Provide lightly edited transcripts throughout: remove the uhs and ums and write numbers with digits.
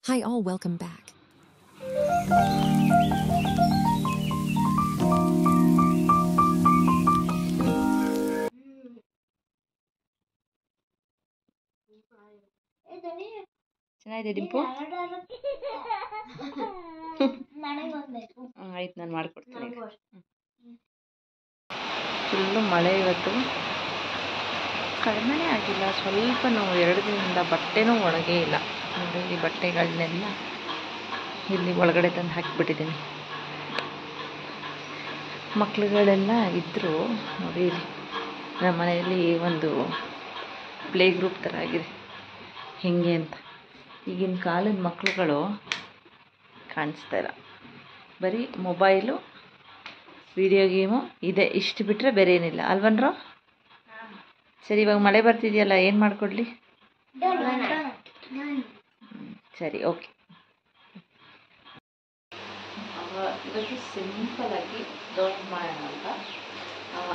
Hi all, welcome back. ಚೆನ್ನಾಗಿದೆ ಡಿಂಪು. ಆಯ್ತು, ನಾನು ಮಾಡ್ಕೊಡ್ತೀನಿ. ಫುಲ್ಲು ಮಳೆ ಇವತ್ತು, ಕಡಿಮೆನೇ ಆಗಿಲ್ಲ. ಸ್ವಲ್ಪ 2 ದಿನದಿಂದ ಬಟ್ಟೆನೂ ಒಣಗೇ ಇಲ್ಲ. ನೋಡಿ, ಈ ಬಟ್ಟೆಗಳನ್ನೆಲ್ಲ ಇಲ್ಲಿ ಒಳಗಡೆ ತಂದು ಹಾಕಿಬಿಟ್ಟಿದ್ದೀನಿ. ಮಕ್ಕಳುಗಳೆಲ್ಲ ಇದ್ದರು ನೋಡಿ. ಇಲ್ಲಿ ನಮ್ಮ ಮನೆಯಲ್ಲಿ ಒಂದು ಪ್ಲೇ ಗ್ರೂಪ್ ಥರ ಆಗಿದೆ. ಹೆಂಗೆ ಅಂತ ಈಗಿನ ಕಾಲದ ಮಕ್ಕಳುಗಳು ಕಾಣಿಸ್ತಾ ಇಲ್ಲ. ಬರೀ ಮೊಬೈಲು, ವಿಡಿಯೋ ಗೇಮು ಇದೆ. ಇಷ್ಟು ಬಿಟ್ಟರೆ ಬೇರೆ ಏನಿಲ್ಲ ಅಲ್ವನ್ರೋ? ಸರಿ, ಇವಾಗ ಮಳೆ ಬರ್ತಿದೆಯಲ್ಲ, ಏನು ಮಾಡಿಕೊಡ್ಲಿ? ಸರಿ, ಓಕೆ. ಇವತ್ತು ಸಿಂಪಲಾಗಿ ಡೋನಟ್ ಮಾಡೋಣ ಅಂತ.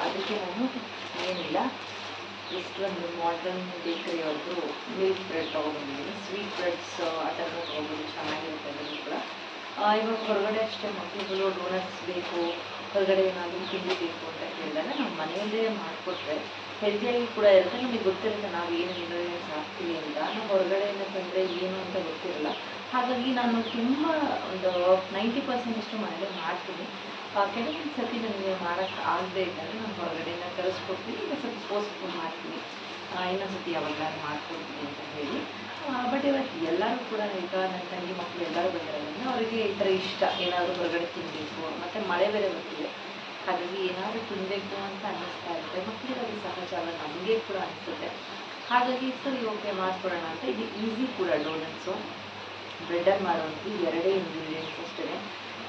ಅದಕ್ಕೆ ನಾನು ಏನಿಲ್ಲ, ಜಸ್ಟ್ ಒಂದು ಮಾಡರ್ನ್ ಬೇಕರಿ ಅವ್ರದ್ದು ಮಿಲ್ಕ್ ಬ್ರೆಡ್ ತೊಗೊಂಡಿದ್ದೀನಿ. ಸ್ವೀಟ್ ಬ್ರೆಡ್ಸ್ ಆ ಥರನೂ ತೊಗೊಬೋದು, ಚೆನ್ನಾಗಿರುತ್ತೆ ಅದನ್ನು ಕೂಡ. ಇವಾಗ ಹೊರಗಡೆ ಅಷ್ಟೇ ಮಕ್ಕಳುಗಳು ಡೋನಟ್ಸ್ ಬೇಕು, ಹೊರಗಡೆ ಏನಾದರೂ ತಿಂಡಿ ಬೇಕು ಅಂತ ಕೇಳಿದಾಗ ನಾವು ಮನೆಯಲ್ಲೇ ಮಾಡಿಕೊಟ್ರೆ ಹೆಲ್ತಿಯಾಗಿ ಕೂಡ ಇರುತ್ತೆ. ನಮಗೆ ಗೊತ್ತಿರುತ್ತೆ ನಾವು ಏನು ಇಂಗ್ರೀಡಿಯೆಂಟ್ಸ್ ಹಾಕ್ತೀವಿ ಅಂತ. ನಾವು ಹೊರಗಡೆಯಿಂದ ತಂದರೆ ಏನು ಅಂತ ಗೊತ್ತಿರಲ್ಲ. ಹಾಗಾಗಿ ನಾನು ತುಂಬ ಒಂದು 90% ಮನೇಲೇ ಮಾಡ್ತೀನಿ. ಕೆಲವೊಂದು ಸರ್ತಿ ನನಗೆ ಮಾಡೋಕ್ಕೆ ಆಗಬೇಕಂದ್ರೆ ನಾನು ಹೊರಗಡೆಯಿಂದ ತರಿಸ್ಕೊಡ್ತೀನಿ. ಇಲ್ಲ ಸ್ವಲ್ಪ ಪೋಸ್ಟ್ಪೋನ್ ಮಾಡ್ತೀನಿ, ಇನ್ನೊಂದು ಸರ್ತಿ ಯಾವಾಗಾದ್ರು ಮಾಡ್ಕೊಡ್ತೀನಿ ಅಂತ ಹೇಳಿ. ಬಟ್ ಇವತ್ತು ಎಲ್ಲರೂ ಕೂಡ, ಈಗ ನನ್ನ ತಂಗಿ ಮಕ್ಕಳು ಎಲ್ಲರೂ ಬಂದಿರೋದ್ರಿಂದ ಅವರಿಗೆ ಈ ಥರ ಇಷ್ಟ, ಏನಾದರೂ ಹೊರಗಡೆ ತಿನ್ನಬೇಕು. ಮತ್ತು ಮಳೆ ಬೇರೆ ಬರ್ತಿದೆ, ಹಾಗಾಗಿ ಏನಾದರೂ ತಿನ್ನಬೇಕು ಅಂತ ಅನ್ನಿಸ್ತಾ ಇರುತ್ತೆ. ಮಕ್ಕಳಿಗೆ ಅದು ಸಹಜ, ಅಲ್ಲ, ನಮಗೆ ಕೂಡ ಅನಿಸುತ್ತೆ. ಹಾಗಾಗಿ ಸರಿ, ಓಕೆ, ಮಾಡಿಕೊಡೋಣ ಅಂತ. ಇದು ಈಸಿ ಕೂಡ ಡೋನಟ್ಸು. ಬ್ರೆಡ್ಡಲ್ಲಿ ಮಾಡುವಂಥದ್ದು 2 ಇಂಗ್ರೀಡಿಯೆಂಟ್ಸ್ ಅಷ್ಟೇ,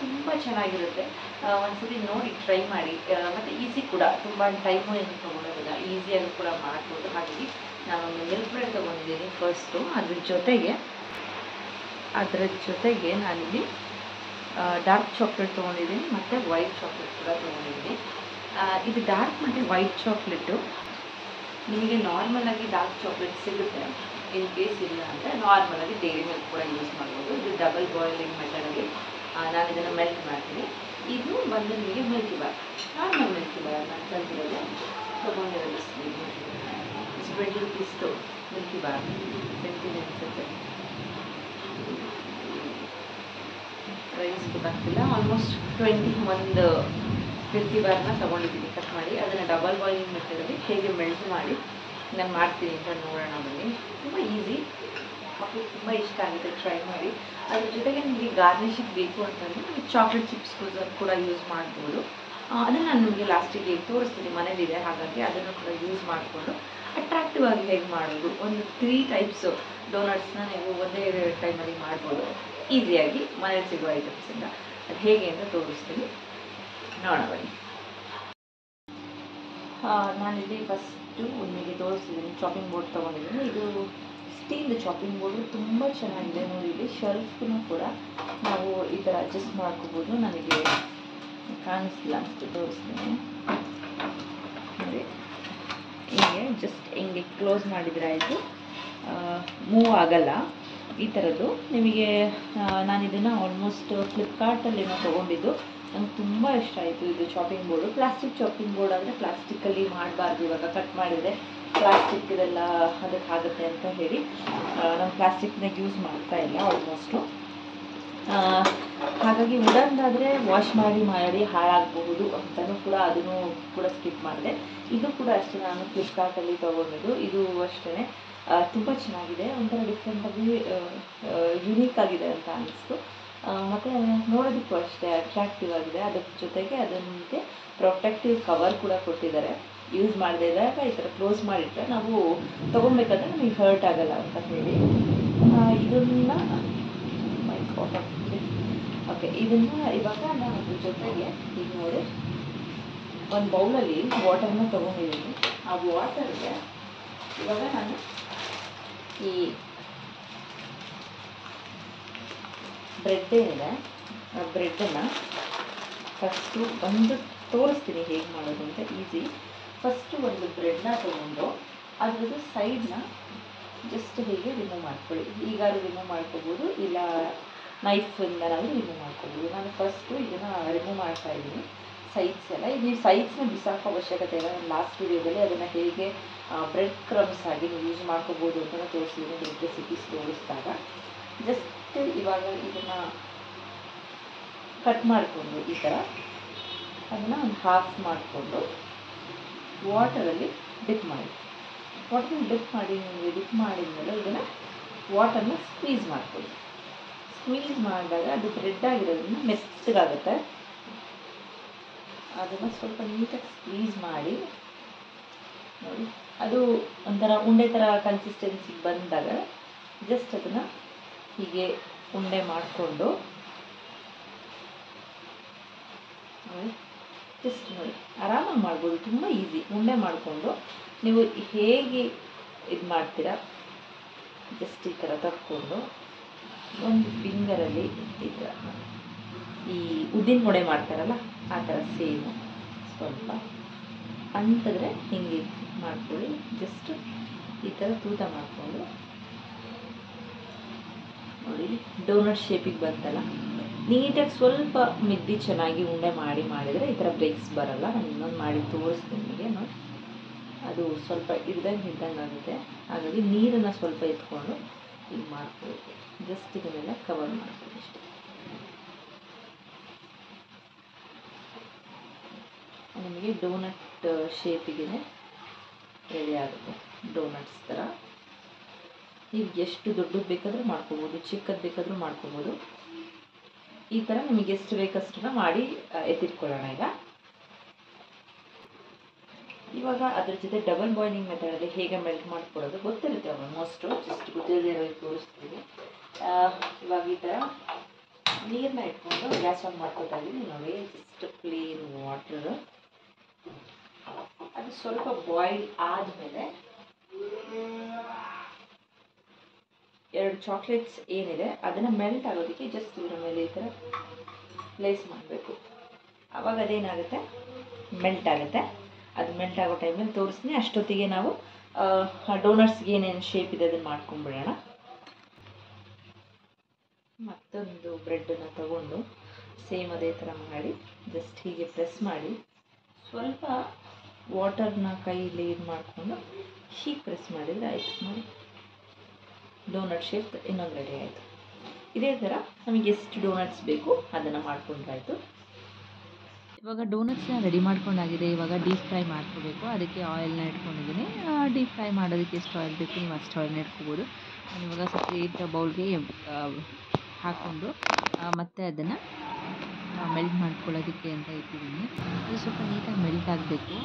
ತುಂಬ ಚೆನ್ನಾಗಿರುತ್ತೆ. ಒಂದ್ಸತಿ ನೋಡಿ ಟ್ರೈ ಮಾಡಿ. ಮತ್ತು ಈಸಿ ಕೂಡ, ತುಂಬ ಟೈಮು ಏನು ತೊಗೊಳೋದಿಲ್ಲ, ಈಸಿಯಾಗಿ ಕೂಡ ಮಾಡ್ಬೋದು. ಹಾಗಾಗಿ ನಾನೊಂದು ಮಿಲ್ಕ್ ಬ್ರೆಡ್ ತೊಗೊಂಡಿದ್ದೀನಿ ಫಸ್ಟು. ಅದ್ರ ಜೊತೆಗೆ ನಾನಿಲ್ಲಿ ಡಾರ್ಕ್ ಚಾಕ್ಲೇಟ್ ತೊಗೊಂಡಿದ್ದೀನಿ ಮತ್ತು ವೈಟ್ ಚಾಕ್ಲೇಟ್ ಕೂಡ ತೊಗೊಂಡಿದ್ದೀನಿ. ಇದು ಡಾರ್ಕ್ ಮತ್ತು ವೈಟ್ ಚಾಕ್ಲೇಟು ನಿಮಗೆ ನಾರ್ಮಲಾಗಿ ಡಾರ್ಕ್ ಚಾಕ್ಲೇಟ್ ಸಿಗುತ್ತೆ. ಇನ್ ಕೇಸ್ ಇಲ್ಲ ಅಂದರೆ ನಾರ್ಮಲಾಗಿ ಡೈರಿ ಮಿಲ್ಕ್ ಕೂಡ ಯೂಸ್ ಮಾಡ್ಬೋದು. ಇದು ಡಬಲ್ ಬಾಯ್ಲಿಂಗ್ ಮೆಥಡಲ್ಲಿ ನಾನು ಇದನ್ನು ಮೆಲ್ಟ್ ಮಾಡ್ತೀನಿ. ಇದು ಬಂದು ನಿಮಗೆ Milky bar, normal Milky bar ನಾನು ಕಲ್ತಿರೋದು, ತೊಗೊಂಡಿರೋದು. ಇಟ್ಸ್ 20 ರೂಪೀಸ್ದು ಮಿಲ್ಕಿ ಬಾರ್, ತಿಂತೀನಿ ಅನಿಸುತ್ತೆ. ಪ್ರೈಸ್ ಗೊತ್ತಾಗ್ತಿಲ್ಲ. ಆಲ್ಮೋಸ್ಟ್ 21 ಮಿಲ್ಕಿ ಬಾರ್ನ ತೊಗೊಂಡಿದ್ದೀನಿ ಕಟ್ ಮಾಡಿ. ಅದನ್ನು ಡಬಲ್ ಬಾಯ್ಲಿಂಗ್ ಮೆಥಡಲ್ಲಿ ಹೇಗೆ ಮೆಲ್ಟ್ ಮಾಡಿ ನಾನು ಮಾಡ್ತೀನಿ ಅಂತ ನೋಡೋಣ ಬನ್ನಿ. ತುಂಬ ಈಸಿ, ಮಕ್ಕಳಿಗೆ ತುಂಬ ಇಷ್ಟ ಆಗುತ್ತೆ, ಟ್ರೈ ಮಾಡಿ. ಅದ್ರ ಜೊತೆಗೆ ನಿಮಗೆ ಗಾರ್ನಿಷಿಗೆ ಬೇಕು ಅಂತಂದರೆ ನಿಮಗೆ ಚಾಕ್ಲೇಟ್ ಚಿಪ್ಸ್ ಕೂಡ ಯೂಸ್ ಮಾಡ್ಬೋದು. ಅದನ್ನು ನಾನು ನಿಮಗೆ ಲಾಸ್ಟಿಗೆ ತೋರಿಸ್ತೀನಿ, ಮನೇಲಿದೆ. ಹಾಗಾಗಿ ಅದನ್ನು ಕೂಡ ಯೂಸ್ ಮಾಡಿಕೊಂಡು ಅಟ್ರಾಕ್ಟಿವ್ ಆಗಿ ಹೇಗೆ ಮಾಡೋದು, ಒಂದು 3 ಟೈಪ್ಸು ಡೋನಟ್ಸ್ನ ನೀವು ಒಂದೇ ಟೈಮಲ್ಲಿ ಮಾಡ್ಬೋದು ಈಸಿಯಾಗಿ, ಮನೇಲಿ ಸಿಗೋ ಐಟಮ್ಸಿಂದ. ಅದು ಹೇಗೆ ಅಂತ ತೋರಿಸ್ತೀನಿ, ನೋಡೋಣ ಬನ್ನಿ. ನಾನಿಲ್ಲಿ ಫಸ್ಟು ನಿಮಗೆ ತೋರಿಸ್ತಿದ್ದೀನಿ, ಚಾಪಿಂಗ್ ಬೋರ್ಡ್ ತೊಗೊಂಡಿದ್ದೀನಿ. ಇದು ಸ್ಟೀಲ್ ಚಾಪಿಂಗ್ ಬೋರ್ಡು, ತುಂಬ ಚೆನ್ನಾಗಿದೆ ನೋಡಿ. ಇಲ್ಲಿ ಶೆಲ್ಫ್ಗೂ ಕೂಡ ನಾವು ಈ ಥರ ಅಡ್ಜಸ್ಟ್ ಮಾಡ್ಕೋಬೋದು. ನನಗೆ ಕಾಣಿಸ್ತಿಲ್ಲ ಅಷ್ಟು, ತೋರಿಸ್ತೀನಿ ನೋಡಿ. ಹೀಗೆ ಜಸ್ಟ್ ಹಿಂಗೆ ಕ್ಲೋಸ್ ಮಾಡಿದರೆ ಆಯಿತು, ಮೂವ್ ಆಗಲ್ಲ. ಈ ಥರದ್ದು ನಿಮಗೆ ನಾನು ಇದನ್ನು ಆಲ್ಮೋಸ್ಟ್ ಫ್ಲಿಪ್ಕಾರ್ಟಲ್ಲಿ ಏನೋ ತೊಗೊಂಡಿದ್ದು. ನಂಗೆ ತುಂಬ ಇಷ್ಟ ಆಯಿತು ಇದು chopping board. Plastic chopping board ಆದರೆ ಪ್ಲಾಸ್ಟಿಕ್ಕಲ್ಲಿ ಮಾಡಬಾರ್ದು, ಇವಾಗ ಕಟ್ ಮಾಡಿದರೆ ಪ್ಲಾಸ್ಟಿಕ್ ಇದೆಲ್ಲ ಅದಕ್ಕಾಗುತ್ತೆ ಅಂತ ಹೇಳಿ ನಾನು ಪ್ಲಾಸ್ಟಿಕ್ನಾಗ ಯೂಸ್ ಮಾಡ್ತಾ ಇಲ್ಲ ಆಲ್ಮೋಸ್ಟು. ಹಾಗಾಗಿ ವುಡನ್ದಾದರೆ ವಾಶ್ ಮಾಡಿ ಹಾಳಾಗಬಹುದು ಅಂತಲೂ ಕೂಡ ಅದನ್ನು ಕೂಡ ಸ್ಕಿಪ್ ಮಾಡಿದೆ. ಇದು ಕೂಡ ಅಷ್ಟೇ, ನಾನು ಫ್ಲಿಪ್ಕಾರ್ಟಲ್ಲಿ ತೊಗೊಂಡಿದ್ದು. ಇದು ಅಷ್ಟೇ ತುಂಬ ಚೆನ್ನಾಗಿದೆ, ಒಂಥರ ಡಿಫ್ರೆಂಟಾಗಿ ಯುನೀಕ್ ಆಗಿದೆ ಅಂತ ಅನ್ನಿಸ್ತು. ಮತ್ತು ನೋಡೋದಕ್ಕೂ ಅಷ್ಟೇ ಅಟ್ರಾಕ್ಟಿವ್ ಆಗಿದೆ. ಅದರ ಜೊತೆಗೆ ಅದಕ್ಕೆ ಪ್ರೊಟೆಕ್ಟಿವ್ ಕವರ್ ಕೂಡ ಕೊಟ್ಟಿದ್ದಾರೆ. ಯೂಸ್ ಮಾಡದೇ ಇದ್ದಾಗ ಈ ಥರ ಕ್ಲೋಸ್ ಮಾಡಿಟ್ಟರೆ ನಾವು ತೊಗೊಬೇಕಾದ್ರೆ ನಮಗೆ ಹರ್ಟ್ ಆಗಲ್ಲ ಅಂತ ಹೇಳಿ. ಇದನ್ನು ಓಕೆ, ಇದನ್ನು ಇವಾಗ ನಾನು ಅದ್ರ ಜೊತೆಗೆ ಈಗ ನೋಡಿ ಒಂದು ಬೌಲಲ್ಲಿ ವಾಟರ್ನ ತೊಗೊಂಡಿದ್ದೀನಿ. ಆ ವಾಟರ್ಗೆ ಇವಾಗ ನಾನು ಈ ಬ್ರೆಡ್ ಏನಿದೆ ಆ ಬ್ರೆಡ್ಡನ್ನು ಫಸ್ಟು ಒಂದು ತೋರಿಸ್ತೀನಿ ಹೇಗೆ ಮಾಡೋದು ಅಂತ, ಈಸಿ. ಫಸ್ಟು ಒಂದು ಬ್ರೆಡ್ನ ತೊಗೊಂಡು ಅದ್ರದ್ದು ಸೈಡ್ನ ಜಸ್ಟ್ ಹೀಗೆ ರಿಮೂವ್ ಮಾಡ್ಕೊಳ್ಳಿ. ಈಗಾದ್ರೂ ರಿಮೂವ್ ಮಾಡ್ಕೋಬೋದು, ಇಲ್ಲ ನೈಫಿಂದನಾದರೂ ರಿಮೂವ್ ಮಾಡ್ಕೋಬೋದು. ನಾನು ಫಸ್ಟು ಇದನ್ನು ರಿಮೂವ್ ಮಾಡ್ತಾಯಿದ್ದೀನಿ ಸೈಡ್ಸ್ ಎಲ್ಲ. ಇದು ನೀವು ಸೈಡ್ಸ್ನ ಬಿಸಾಕೋ ಅವಶ್ಯಕತೆ ಇಲ್ಲ. ನಾನು ಲಾಸ್ಟ್ ವೀಡಿಯೋದಲ್ಲಿ ಅದನ್ನು ಹೇಗೆ ಬ್ರೆಡ್ ಕ್ರಮ್ಸ್ ಆಗಿ ನೀವು ಯೂಸ್ ಮಾಡ್ಕೋಬೋದು ಅಂತ ತೋರಿಸಿದ್ದೀನಿ ಬ್ರೆಡ್ ರೆಸಿಪೀಸ್ ತೋರಿಸಿದಾಗ. ಜಸ್ಟ್ ಇವಾಗ ಇದನ್ನು ಕಟ್ ಮಾಡಿಕೊಂಡು ಈ ಥರ ಅದನ್ನು ಒಂದು ಹಾಫ್ ಮಾಡಿಕೊಂಡು ವಾಟರಲ್ಲಿ ಡಿಪ್ ಮಾಡಿ. ವಾಟರಲ್ಲಿ ಡಿಪ್ ಮಾಡಿದ್ಮೇಲೆ ಇದನ್ನು ವಾಟರ್ನ ಸ್ಕ್ವೀಸ್ ಮಾಡ್ಕೊಳ್ಳಿ. ಸ್ಕ್ವೀಸ್ ಮಾಡಿದಾಗ ಅದು ಬ್ರೆಡ್ ಆಗಿರೋದ್ರಿಂದ ಮೆತ್ತಗಾಗುತ್ತೆ. ಅದನ್ನು ಸ್ವಲ್ಪ ನೀಟಾಗಿ ಸ್ಕ್ವೀಸ್ ಮಾಡಿ ನೋಡಿ, ಅದು ಒಂಥರ ಉಂಡೆ ಥರ ಕನ್ಸಿಸ್ಟೆನ್ಸಿಗೆ ಬಂದಾಗ ಜಸ್ಟ್ ಅದನ್ನು ಹೀಗೆ ಉಂಡೆ ಮಾಡಿಕೊಂಡು ನೋಡಿ, ಜಸ್ಟ್ ನೋಡಿ ಆರಾಮಾಗಿ ಮಾಡ್ಬೋದು. ತುಂಬ ಈಸಿ. ಉಂಡೆ ಮಾಡಿಕೊಂಡು ನೀವು ಹೇಗೆ ಇದು ಮಾಡ್ತೀರಾ ಜಸ್ಟ್ ಈ ಥರ ತಕ್ಕೊಂಡು ಒಂದು ಫಿಂಗರಲ್ಲಿ ಈ ಥರ ಈ ಉದ್ದಿನ ವಡೆ ಮಾಡ್ತಾರಲ್ಲ ಆ ಥರ ಸೇಮು ಸ್ವಲ್ಪ ಅಂಟಿದ್ರೆ ಹಿಂಗೆ ಮಾಡ್ಕೊಳ್ಳಿ. ಜಸ್ಟ್ ಈ ಥರ ತೂತ ಮಾಡಿಕೊಂಡು ನೋಡಿ ಡೋನಟ್ ಶೇಪಿಗೆ ಬಂತಲ್ಲ, ನೀಟಾಗಿ ಸ್ವಲ್ಪ ಮಿದ್ದಿ ಚೆನ್ನಾಗಿ ಉಂಡೆ ಮಾಡಿದರೆ ಈ ಥರ ಬ್ರೇಕ್ಸ್ ಬರೋಲ್ಲ. ನಾನು ಇನ್ನೊಂದು ಮಾಡಿ ತೋರಿಸ್ತೀನಿ ನಿಮಗೆ ನೋಡಿ. ಅದು ಸ್ವಲ್ಪ ಹಿಡ್ದಂಗೆ ಆಗುತ್ತೆ. ಹಾಗಾಗಿ ನೀರನ್ನು ಸ್ವಲ್ಪ ಎತ್ಕೊಂಡು ಹೀಗೆ ಮಾಡ್ಕೊಬೇಕು. ಜಸ್ಟ್ ಇದನ್ನೆಲ್ಲ ಕವರ್ ಮಾಡ್ಕೊಳ್ಳಿ ಅಷ್ಟೇ. ನಿಮಗೆ ಡೋನಟ್ ಶೇಪಿಗೆ ರೆಡಿ ಆಗುತ್ತೆ. ಡೋನಟ್ಸ್ ಥರ ನೀವು ಎಷ್ಟು ದೊಡ್ಡದು ಬೇಕಾದರೂ ಮಾಡ್ಕೋಬೋದು, ಚಿಕ್ಕದು ಬೇಕಾದರೂ ಮಾಡ್ಕೋಬೋದು. ಈ ಥರ ನಿಮಗೆ ಎಷ್ಟು ಬೇಕಷ್ಟನ್ನ ಮಾಡಿ ಎತ್ತಿಟ್ಕೊಳ್ಳೋಣ. ಇವಾಗ ಅದ್ರ ಜೊತೆ ಡಬಲ್ ಬಾಯ್ಲಿಂಗ್ ಮೆಥಡಲ್ಲಿ ಹೇಗೆ ಮೆಲ್ಟ್ ಮಾಡ್ಕೊಳ್ಳೋದು ಗೊತ್ತಿರುತ್ತೆ ಆಲ್ಮೋಸ್ಟು. ಜಸ್ಟ್ ಗೊತ್ತಿಲ್ಲದೆ ಇರೋದು ತೋರಿಸ್ತೀನಿ. ಇವಾಗ ಈ ಥರ ನೀರನ್ನ ಇಟ್ಕೊಂಡು ಗ್ಯಾಸ್ ಆನ್ ಮಾಡ್ಕೊತಾ ಇದ್ದೀನಿ ನೋಡಿ. ಜಸ್ಟ್ ಪ್ಲೇನ್ ವಾಟರ್ ಅದು ಸ್ವಲ್ಪ ಬಾಯ್ಲ್ ಆದಮೇಲೆ 2 ಚಾಕ್ಲೇಟ್ಸ್ ಏನಿದೆ ಅದನ್ನು ಮೆಲ್ಟ್ ಆಗೋದಕ್ಕೆ ಜಸ್ಟ್ ಇದರ ಮೇಲೆ ಈ ಥರ ಪ್ಲೇಸ್ ಮಾಡಬೇಕು. ಆವಾಗ ಅದೇನಾಗುತ್ತೆ, ಮೆಲ್ಟ್ ಆಗುತ್ತೆ. ಅದು ಮೆಲ್ಟ್ ಆಗೋ ಟೈಮಲ್ಲಿ ತೋರಿಸ್ತೀನಿ. ಅಷ್ಟೊತ್ತಿಗೆ ನಾವು ಡೋನಟ್ಸ್ಗೆ ಏನೇನು ಶೇಪ್ ಇದೆ ಅದನ್ನು ಮಾಡ್ಕೊಂಡ್ಬಿಡೋಣ. ಮತ್ತೊಂದು ಬ್ರೆಡ್ಡನ್ನು ತಗೊಂಡು ಸೇಮ್ ಅದೇ ಥರ ಮಾಡಿ ಜಸ್ಟ್ ಹೀಗೆ ಪ್ರೆಸ್ ಮಾಡಿ ಸ್ವಲ್ಪ ವಾಟರ್ನ ಕೈಯಲ್ಲಿ ಇದು ಮಾಡಿಕೊಂಡು ಹೀಗೆ ಪ್ರೆಸ್ ಮಾಡಿದರೆ ಆಯಿತು ನೋಡಿ. ಡೋನಟ್ ಶೇಪ್ ಇನ್ನೊಂದು ರೆಡಿ ಆಯಿತು. ಇದೇ ಥರ ನಮಗೆ ಎಷ್ಟು ಡೋನಟ್ಸ್ ಬೇಕು ಅದನ್ನು ಮಾಡ್ಕೊಂಡ್ರಾಯಿತು. ಇವಾಗ ಡೋನಟ್ಸ್ನ ರೆಡಿ ಮಾಡ್ಕೊಂಡಾಗಿದೆ. ಇವಾಗ ಡೀಪ್ ಫ್ರೈ ಮಾಡ್ಕೋಬೇಕು. ಅದಕ್ಕೆ ಆಯಿಲ್ನ ಇಟ್ಕೊಂಡಿದ್ದೀನಿ. ಡೀಪ್ ಫ್ರೈ ಮಾಡೋದಕ್ಕೆ ಎಷ್ಟು ಆಯಿಲ್ ಬೇಕು ನೀವು ಅಷ್ಟು ಆಯಿಲ್ನ ಇಟ್ಕೋಬೋದು. ನಾನು ಇವಾಗ ಸಪ್ರೇಟ್ ಬೌಲ್ಗೆ ಹಾಕ್ಕೊಂಡು ಮತ್ತು ಅದನ್ನು ಮೆಲ್ಟ್ ಮಾಡ್ಕೊಳ್ಳೋದಕ್ಕೆ ಅಂತ ಇಟ್ಟಿದ್ದೀನಿ. ಅದು ಸ್ವಲ್ಪ ನೀಟಾಗಿ ಮೆಲ್ಟ್ ಆಗಬೇಕು.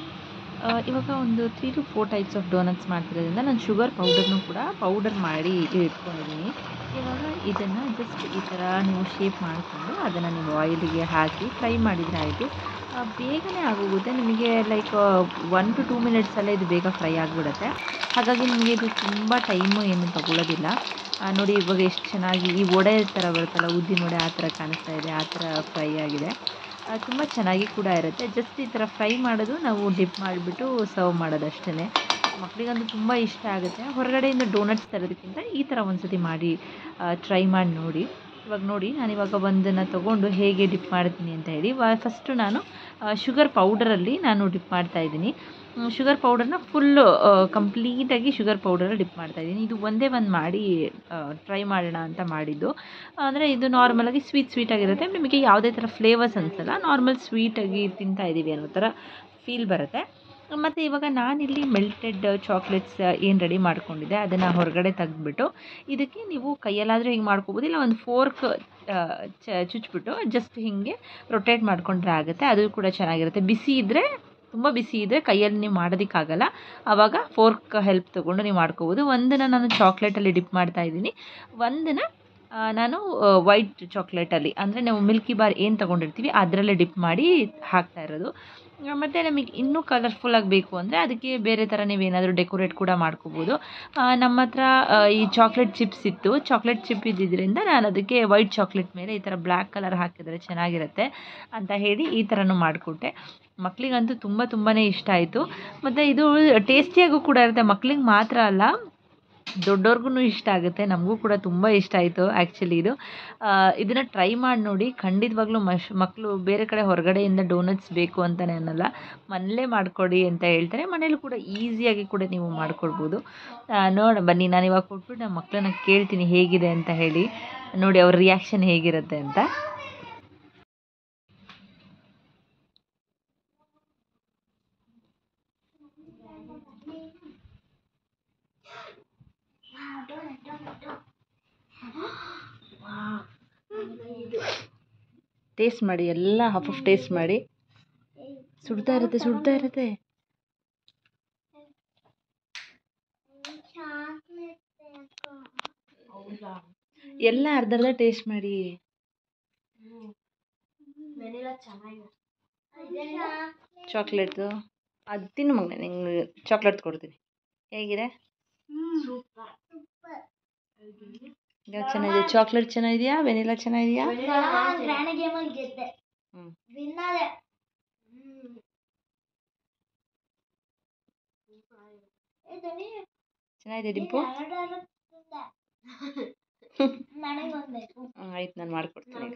ಇವಾಗ ಒಂದು 3 to 4 ಟೈಪ್ಸ್ ಆಫ್ ಡೋನಟ್ಸ್ ಮಾಡ್ತಿರೋದ್ರಿಂದ ನಾನು ಶುಗರ್ ಪೌಡರ್ನೂ ಕೂಡ ಪೌಡರ್ ಮಾಡಿ ಇಟ್ಕೊಂಡಿದ್ದೀನಿ. ಇವಾಗ ಇದನ್ನು ಜಸ್ಟ್ ಈ ಥರ ನೀವು ಶೇಪ್ ಮಾಡಿಕೊಂಡು ಅದನ್ನು ನೀವು ಆಯಿಲಿಗೆ ಹಾಕಿ ಫ್ರೈ ಮಾಡಿದರೆ ಆಯಿತು. ಬೇಗನೆ ಆಗೋಗುತ್ತೆ. ನಿಮಗೆ ಲೈಕ್ 1 to 2 ಮಿನಿಟ್ಸಲ್ಲೇ ಇದು ಬೇಗ ಫ್ರೈ ಆಗಿಬಿಡುತ್ತೆ. ಹಾಗಾಗಿ ನಿಮಗೆ ಇದು ತುಂಬ ಟೈಮು ಏನು ತಗೊಳ್ಳೋದಿಲ್ಲ. ನೋಡಿ ಇವಾಗ ಎಷ್ಟು ಚೆನ್ನಾಗಿ ಈ ವಡೆ ಥರ ಬರುತ್ತಲ್ಲ, ಉದ್ದಿನ ವಡೆ ಆ ಥರ ಕಾಣಿಸ್ತಾ ಇದೆ. ಆ ಥರ ಫ್ರೈ ಆಗಿದೆ. ತುಂಬ ಚೆನ್ನಾಗಿ ಕೂಡ ಇರುತ್ತೆ. ಜಸ್ಟ್ ಈ ಥರ ಫ್ರೈ ಮಾಡೋದು, ನಾವು ಡಿಪ್ ಮಾಡಿಬಿಟ್ಟು ಸರ್ವ್ ಮಾಡೋದು ಅಷ್ಟೇ. ಮಕ್ಕಳಿಗಂತೂ ತುಂಬ ಇಷ್ಟ ಆಗುತ್ತೆ. ಹೊರಗಡೆಯಿಂದ ಡೋನಟ್ಸ್ ತರೋದಕ್ಕಿಂತ ಈ ಥರ ಒಂದು ಸತಿ ಮಾಡಿ ಟ್ರೈ ಮಾಡಿ ನೋಡಿ. ಇವಾಗ ನೋಡಿ ನಾನಿವಾಗ ಒಂದನ್ನು ತೊಗೊಂಡು ಹೇಗೆ ಡಿಪ್ ಮಾಡ್ತೀನಿ ಅಂತ ಹೇಳಿ. ಫಸ್ಟು ನಾನು ಶುಗರ್ ಪೌಡರಲ್ಲಿ ನಾನು ಡಿಪ್ ಮಾಡ್ತಾಯಿದ್ದೀನಿ. ಶುಗರ್ ಪೌಡರ್ನ ಫುಲ್ಲು ಕಂಪ್ಲೀಟಾಗಿ ಶುಗರ್ ಪೌಡರಲ್ಲಿ ಡಿಪ್ ಮಾಡ್ತಾಯಿದ್ದೀನಿ. ಇದು ಒಂದೇ ಒಂದು ಮಾಡಿ ಟ್ರೈ ಮಾಡೋಣ ಅಂತ ಮಾಡಿದ್ದು. ಅಂದರೆ ಇದು ನಾರ್ಮಲಾಗಿ ಸ್ವೀಟಾಗಿರುತ್ತೆ. ನಿಮಗೆ ಯಾವುದೇ ಥರ ಫ್ಲೇವರ್ಸ್ ಅನಿಸಲ್ಲ. ನಾರ್ಮಲ್ ಸ್ವೀಟಾಗಿ ತಿಂತಾಯಿದ್ದೀವಿ ಅನ್ನೋ ಥರ ಫೀಲ್ ಬರುತ್ತೆ. ಮತ್ತು ಇವಾಗ ನಾನಿಲ್ಲಿ ಮೆಲ್ಟೆಡ್ ಚಾಕ್ಲೇಟ್ಸ್ ಏನು ರೆಡಿ ಮಾಡ್ಕೊಂಡಿದ್ದೆ ಅದನ್ನು ಹೊರಗಡೆ ತೆಗೆದ್ಬಿಟ್ಟು ಇದಕ್ಕೆ ನೀವು ಕೈಯಲ್ಲಾದರೂ ಹಿಂಗೆ ಮಾಡ್ಕೋಬೋದು, ಇಲ್ಲ ಒಂದು ಫೋರ್ಕ್ ಚುಚ್ಚಿಬಿಟ್ಟು ಜಸ್ಟ್ ಹೀಗೆ ರೊಟೇಟ್ ಮಾಡಿಕೊಂಡ್ರೆ ಆಗುತ್ತೆ. ಅದು ಕೂಡ ಚೆನ್ನಾಗಿರುತ್ತೆ. ತುಂಬ ಬಿಸಿ ಇದ್ದರೆ ಕೈಯಲ್ಲಿ ನೀವು ಮಾಡೋದಕ್ಕಾಗಲ್ಲ. ಆವಾಗ ಫೋರ್ಕ್ ಹೆಲ್ಪ್ ತೊಗೊಂಡು ನೀವು ಮಾಡ್ಕೋಬೋದು. ಒಂದನ್ನು ನಾನು ಚಾಕ್ಲೇಟಲ್ಲಿ ಡಿಪ್ ಮಾಡ್ತಾಯಿದ್ದೀನಿ, ಒಂದನ್ನು ನಾನು ವೈಟ್ ಚಾಕ್ಲೇಟಲ್ಲಿ, ಅಂದರೆ ನಾವು ಮಿಲ್ಕಿ ಬಾರ್ ಏನು ತೊಗೊಂಡಿರ್ತೀವಿ ಅದರಲ್ಲೇ ಡಿಪ್ ಮಾಡಿ ಹಾಕ್ತಾ ಇರೋದು. ಮತ್ತು ನಮಗೆ ಇನ್ನೂ ಕಲರ್ಫುಲ್ಲಾಗಿ ಬೇಕು ಅಂದರೆ ಅದಕ್ಕೆ ಬೇರೆ ಥರ ನೀವೇನಾದರೂ ಡೆಕೋರೇಟ್ ಕೂಡ ಮಾಡ್ಕೋಬೋದು. ನಮ್ಮ ಹತ್ರ ಈ ಚಾಕ್ಲೇಟ್ ಚಿಪ್ಸ್ ಇತ್ತು. ಚಾಕ್ಲೇಟ್ ಚಿಪ್ ಇದ್ದಿದ್ದರಿಂದ ನಾನು ಅದಕ್ಕೆ ವೈಟ್ ಚಾಕ್ಲೇಟ್ ಮೇಲೆ ಈ ಥರ ಬ್ಲ್ಯಾಕ್ ಕಲರ್ ಹಾಕಿದರೆ ಚೆನ್ನಾಗಿರುತ್ತೆ ಅಂತ ಹೇಳಿ ಈ ಥರನೂ ಮಾಡಿಕೊಟ್ಟೆ. ಮಕ್ಕಳಿಗಂತೂ ತುಂಬಾ ಇಷ್ಟ ಆಯಿತು. ಮತ್ತು ಇದು ಟೇಸ್ಟಿಯಾಗೂ ಕೂಡ ಇರುತ್ತೆ. ಮಕ್ಕಳಿಗೆ ಮಾತ್ರ ಅಲ್ಲ, ದೊಡ್ಡವ್ರಿಗೂ ಇಷ್ಟ ಆಗುತ್ತೆ, ನಮಗೂ ಕೂಡ ತುಂಬ ಇಷ್ಟ ಆಯಿತು ಆ್ಯಕ್ಚುಲಿ ಇದು. ಇದನ್ನು ಟ್ರೈ ಮಾಡಿ ನೋಡಿ, ಖಂಡಿತವಾಗ್ಲೂ ಮಕ್ಕಳು ಬೇರೆ ಕಡೆ ಹೊರಗಡೆಯಿಂದ ಡೋನಟ್ಸ್ ಬೇಕು ಅಂತಲೇ ಅನ್ನಲ್ಲ, ಮನೇಲೇ ಮಾಡಿಕೊಡಿ ಅಂತ ಹೇಳ್ತಾರೆ. ಮನೇಲೂ ಕೂಡ ಈಸಿಯಾಗಿ ಕೂಡ ನೀವು ಮಾಡಿಕೊಡ್ಬೋದು. ಬನ್ನಿ, ನಾನು ಇವಾಗ ಕೊಟ್ಬಿಟ್ಟು ನಮ್ಮ ಮಕ್ಕಳನ್ನ ಕೇಳ್ತೀನಿ ಹೇಗಿದೆ ಅಂತ ಹೇಳಿ, ನೋಡಿ ಅವ್ರ ರಿಯಾಕ್ಷನ್ ಹೇಗಿರುತ್ತೆ ಅಂತ. ಟೇಸ್ಟ್ ಮಾಡಿ, ಎಲ್ಲ ಹಾಫ್ ಟೇಸ್ಟ್ ಮಾಡಿ. ಸುಡ್ತಾ ಇರುತ್ತೆ. ಎಲ್ಲ ಅರ್ಧ ಟೇಸ್ಟ್ ಮಾಡಿ. ಚಾಕ್ಲೇಟ್ದು ಅದು ತಿನ್ನು ಮಗನೆ, ನಿಂಗೆ ಚಾಕ್ಲೇಟ್ ಕೊಡ್ತೀನಿ. ಹೇಗಿದೆ? ಯಾವ್ದು ಚೆನ್ನಾಗಿದೆ? ಚಾಕ್ಲೇಟ್ ಚೆನ್ನಾಗಿದೆಯಾ, ವೆನಿಲಾ ಚೆನ್ನಾಗಿದೆಯಾ? ಚೆನ್ನಾಗಿದೆ ಡಿಂಪು? ಆಯ್ತು, ನಾನು ಮಾಡ್ಕೊಡ್ತೀನಿ.